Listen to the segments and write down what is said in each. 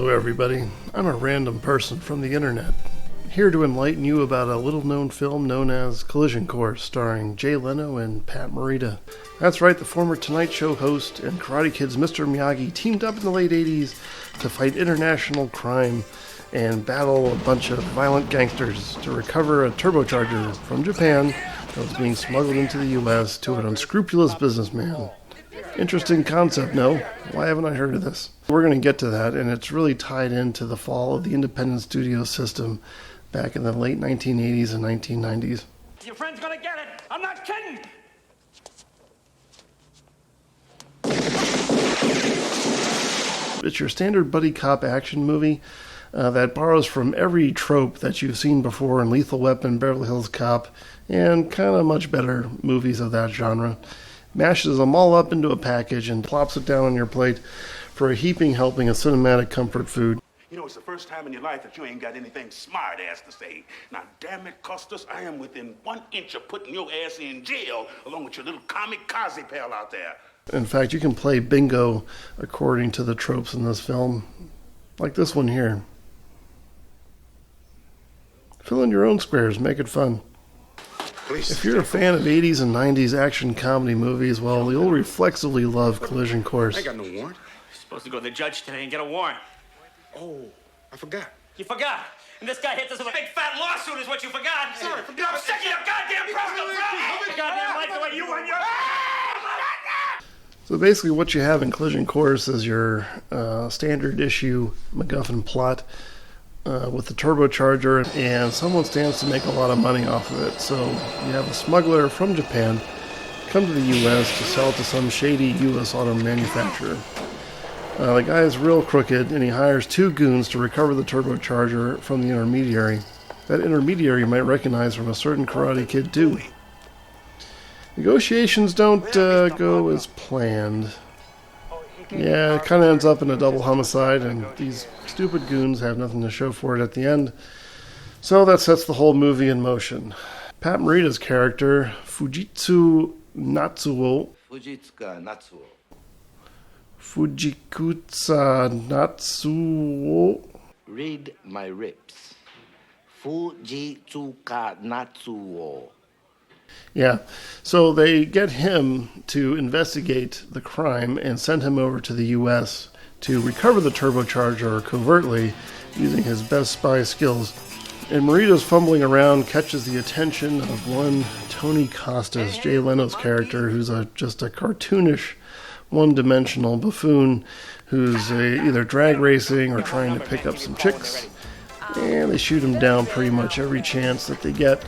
Hello everybody, I'm a random person from the internet, here to enlighten you about a little-known film known as Collision Course, starring Jay Leno and Pat Morita. That's right, the former Tonight Show host and Karate Kid's Mr. Miyagi teamed up in the late 80s to fight international crime and battle a bunch of violent gangsters to recover a turbocharger from Japan that was being smuggled into the US to an unscrupulous businessman. Interesting concept, no? Why haven't I heard of this? We're going to get to that, and it's really tied into the fall of the independent studio system back in the late 1980s and 1990s. Your friend's going to get it! I'm not kidding! It's your standard buddy cop action movie that borrows from every trope that you've seen before in Lethal Weapon, Beverly Hills Cop, and kind of much better movies of that genre. Mashes them all up into a package and plops it down on your plate for a heaping helping of cinematic comfort food. You know, it's the first time in your life that you ain't got anything smart ass to say. Now, damn it, Custis, I am within 1 inch of putting your ass in jail along with your little kamikaze pal out there. In fact, you can play bingo according to the tropes in this film, like this one here. Fill in your own squares, make it fun. If you're a fan of 80s and 90s action comedy movies, well, you'll reflexively love Collision Course. I ain't got no warrant. You're supposed to go to the judge today and get a warrant. Oh, I forgot. You forgot. And this guy hits us with a big fat lawsuit is what you forgot. Sorry, forgot. I'm sick of your goddamn presto. Goddamn like the way you run your... So basically what you have in Collision Course is your standard issue MacGuffin plot with the turbocharger, and someone stands to make a lot of money off of it. So you have a smuggler from Japan come to the U.S. to sell to some shady U.S. auto manufacturer. The guy is real crooked, and he hires 2 goons to recover the turbocharger from the intermediary. That intermediary you might recognize from a certain Karate Kid 2. Negotiations don't go as planned. Yeah, it kind of ends up in a double homicide, and these stupid goons have nothing to show for it at the end. So that sets the whole movie in motion. Pat Morita's character, Fujitsu Natsuo. Fujikutsa Natsuo. Read my rips. Fujitsuka Natsuo. Yeah, so they get him to investigate the crime and send him over to the U.S. to recover the turbocharger covertly using his best spy skills. And Morita's fumbling around catches the attention of one Tony Costas, Jay Leno's character, who's just a cartoonish, one-dimensional buffoon who's either drag racing or trying to pick up some chicks. And they shoot him down pretty much every chance that they get.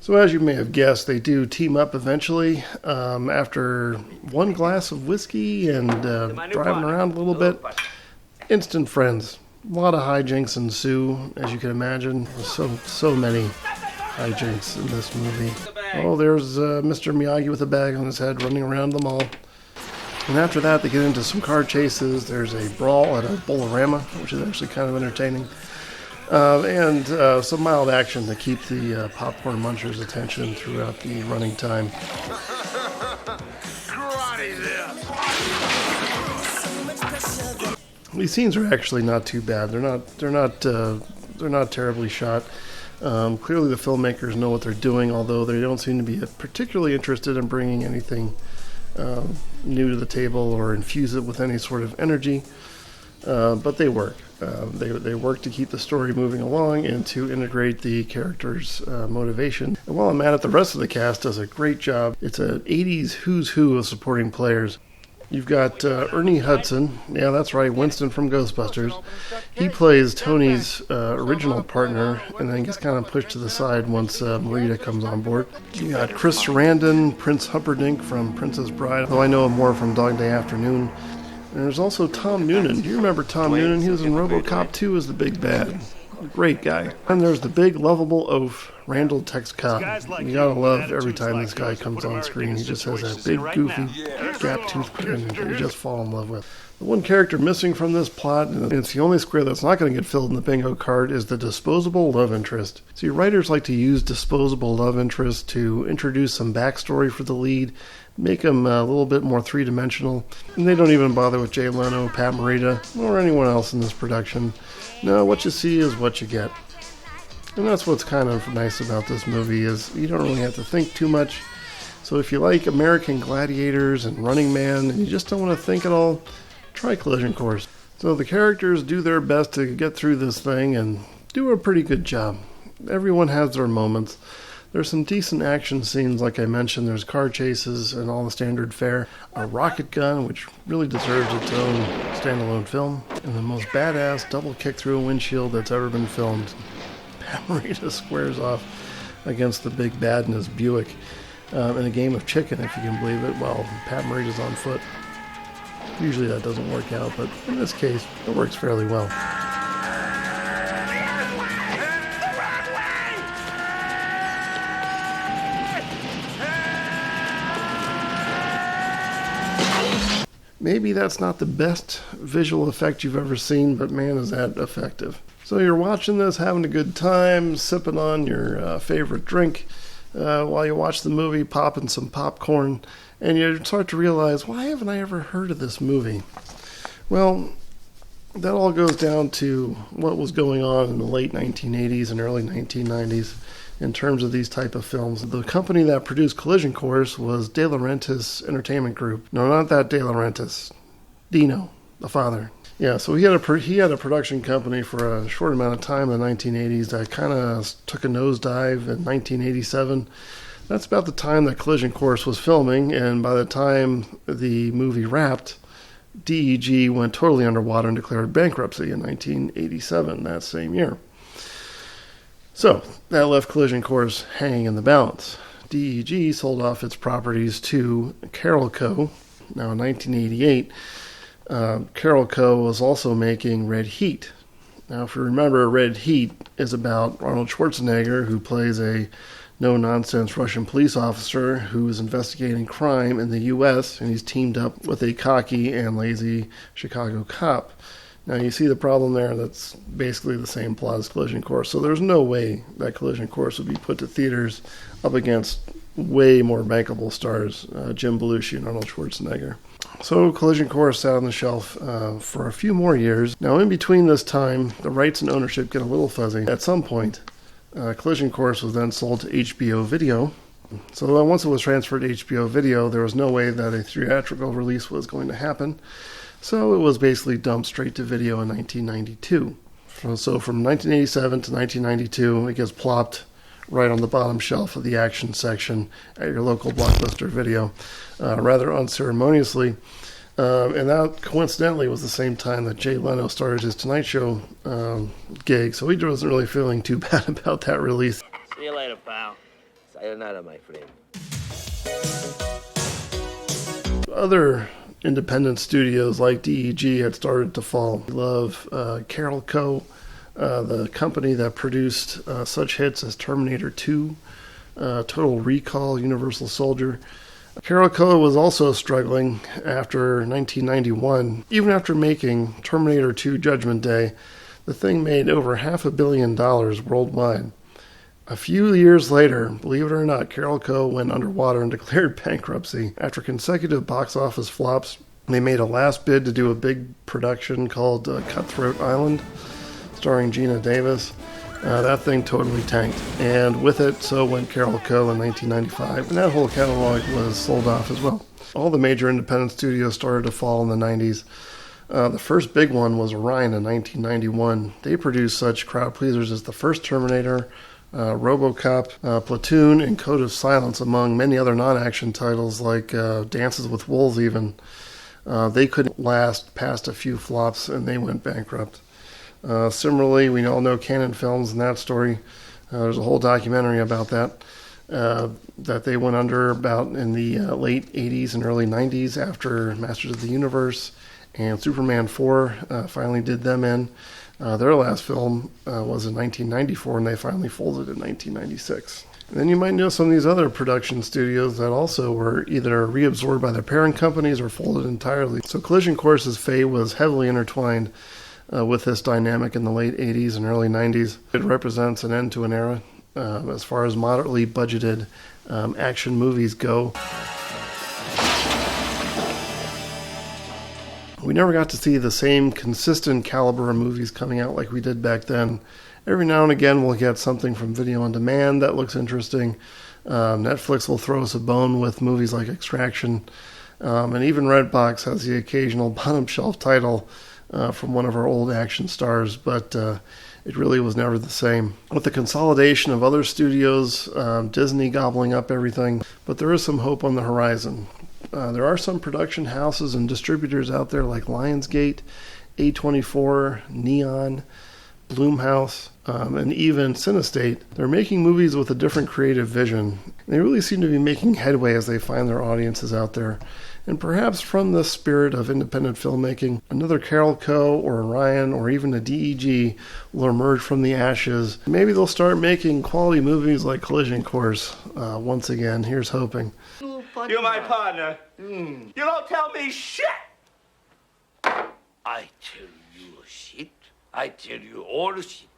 So as you may have guessed, they do team up eventually after 1 glass of whiskey and driving around a little bit. Instant friends. A lot of hijinks ensue, as you can imagine. So many hijinks in this movie. Oh, there's Mr. Miyagi with a bag on his head running around the mall. And after that, they get into some car chases. There's a brawl at a Bolorama, which is actually kind of entertaining. And some mild action to keep the popcorn munchers' attention throughout the running time. These scenes are actually not too bad. They're not terribly shot. Clearly, the filmmakers know what they're doing, although they don't seem to be particularly interested in bringing anything new to the table or infuse it with any sort of energy. But they work. They work to keep the story moving along and to integrate the characters' motivation. And while I'm at it, the rest of the cast does a great job. It's an 80s who's who of supporting players. You've got Ernie Hudson. Yeah, that's right, Winston from Ghostbusters. He plays Tony's original partner and then gets kind of pushed to the side once Morita comes on board. You got Chris Sarandon, Prince Humperdinck from Princess Bride, though I know him more from Dog Day Afternoon. And there's also Tom Noonan. Do you remember Tom Noonan? He was in RoboCop 2 as the big bad. Great guy. And there's the big, lovable oaf, Randall Tex Cobb. You gotta love every time this guy comes on screen. He just has that big, goofy, gap-toothed grin that you just fall in love with. The one character missing from this plot, and it's the only square that's not going to get filled in the bingo card, is the disposable love interest. See, writers like to use disposable love interest to introduce some backstory for the lead, make them a little bit more three-dimensional, and they don't even bother with Jay Leno, Pat Morita, or anyone else in this production. No, what you see is what you get. And that's what's kind of nice about this movie, is you don't really have to think too much. So if you like American Gladiators and Running Man, and you just don't want to think at all, try Collision Course. So the characters do their best to get through this thing and do a pretty good job. Everyone has their moments. There's some decent action scenes, like I mentioned. There's car chases and all the standard fare. A rocket gun, which really deserves its own standalone film. And the most badass double kick through a windshield that's ever been filmed. Pat Morita squares off against the big bad in his Buick in a game of chicken, if you can believe it, while Pat Morita's on foot. Usually that doesn't work out, but in this case, it works fairly well. Maybe that's not the best visual effect you've ever seen, but man, is that effective. So you're watching this, having a good time, sipping on your favorite drink while you watch the movie, popping some popcorn, and you start to realize, why haven't I ever heard of this movie? Well, that all goes down to what was going on in the late 1980s and early 1990s in terms of these type of films. The company that produced Collision Course was De Laurentiis Entertainment Group. No, not that De Laurentiis. Dino, the father. Yeah, so he had a production company for a short amount of time in the 1980s that kind of took a nosedive in 1987. That's about the time that Collision Course was filming, and by the time the movie wrapped, DEG went totally underwater and declared bankruptcy in 1987, that same year. So, that left Collision Course hanging in the balance. DEG sold off its properties to Carol Co. Now, in 1988, Carol Co. was also making Red Heat. Now, if you remember, Red Heat is about Arnold Schwarzenegger, who plays a no-nonsense Russian police officer who is investigating crime in the U.S., and he's teamed up with a cocky and lazy Chicago cop. Now, you see the problem there. That's basically the same plot as Collision Course. So there's no way that Collision Course would be put to theaters up against way more bankable stars, Jim Belushi and Arnold Schwarzenegger. So Collision Course sat on the shelf for a few more years. Now, in between this time, the rights and ownership get a little fuzzy. At some point, Collision Course was then sold to HBO Video. So once it was transferred to HBO Video, there was no way that a theatrical release was going to happen. So it was basically dumped straight to video in 1992. So from 1987 to 1992, it gets plopped right on the bottom shelf of the action section at your local Blockbuster Video, rather unceremoniously. And that coincidentally was the same time that Jay Leno started his Tonight Show gig, so he wasn't really feeling too bad about that release. See you later, pal. Sayonara, my friend. Other independent studios like DEG had started to fall. Love Carol Co., the company that produced such hits as Terminator 2, Total Recall, Universal Soldier. Carol Co. was also struggling after 1991. Even after making Terminator 2 Judgment Day, the thing made over $500 million worldwide. A few years later, believe it or not, Carol Co. went underwater and declared bankruptcy. After consecutive box office flops, they made a last bid to do a big production called Cutthroat Island, starring Gina Davis. That thing totally tanked. And with it, so went Carol Co. in 1995. And that whole catalog was sold off as well. All the major independent studios started to fall in the 90s. The first big one was Orion in 1991. They produced such crowd pleasers as the first Terminator, RoboCop, Platoon, and Code of Silence, among many other non-action titles like Dances with Wolves even. They couldn't last past a few flops, and they went bankrupt. Similarly, we all know Canon Films and that story. There's a whole documentary about that they went under about in the late 80s and early 90s after Masters of the Universe and Superman 4 finally did them in. Their last film was in 1994, and they finally folded in 1996. Then you might know some of these other production studios that also were either reabsorbed by their parent companies or folded entirely. So Collision Course's fate was heavily intertwined with this dynamic in the late 80s and early 90s. It represents an end to an era as far as moderately budgeted action movies go. We never got to see the same consistent caliber of movies coming out like we did back then. Every now and again we'll get something from video on demand that looks interesting. Netflix will throw us a bone with movies like Extraction. And even Redbox has the occasional bottom shelf title from one of our old action stars, but it really was never the same. With the consolidation of other studios, Disney gobbling up everything, but there is some hope on the horizon. There are some production houses and distributors out there like Lionsgate, A24, Neon, Blumhouse, and even Cinestate. They're making movies with a different creative vision. They really seem to be making headway as they find their audiences out there. And perhaps from the spirit of independent filmmaking, another Carol Co. or Orion or even a DEG will emerge from the ashes. Maybe they'll start making quality movies like Collision Course once again. Here's hoping. You're my partner. You don't tell me shit. I tell you shit. I tell you all shit.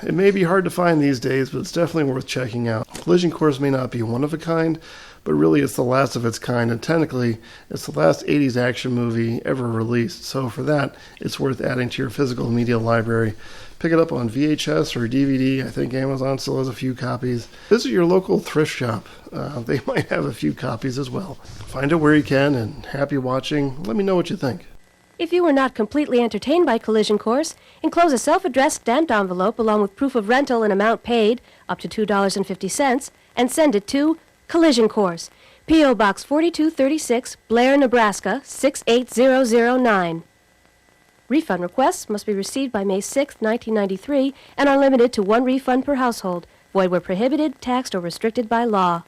It may be hard to find these days, but it's definitely worth checking out. Collision Course may not be one of a kind, but really it's the last of its kind, and technically it's the last 80s action movie ever released. So for that, it's worth adding to your physical media library. Pick it up on VHS or DVD. I think Amazon still has a few copies. Visit your local thrift shop. They might have a few copies as well. Find it where you can, and happy watching. Let me know what you think. If you were not completely entertained by Collision Course, enclose a self-addressed stamped envelope along with proof of rental and amount paid, up to $2.50, and send it to Collision Course, P.O. Box 4236, Blair, Nebraska 68009. Refund requests must be received by May 6, 1993, and are limited to one refund per household, void where prohibited, taxed, or restricted by law.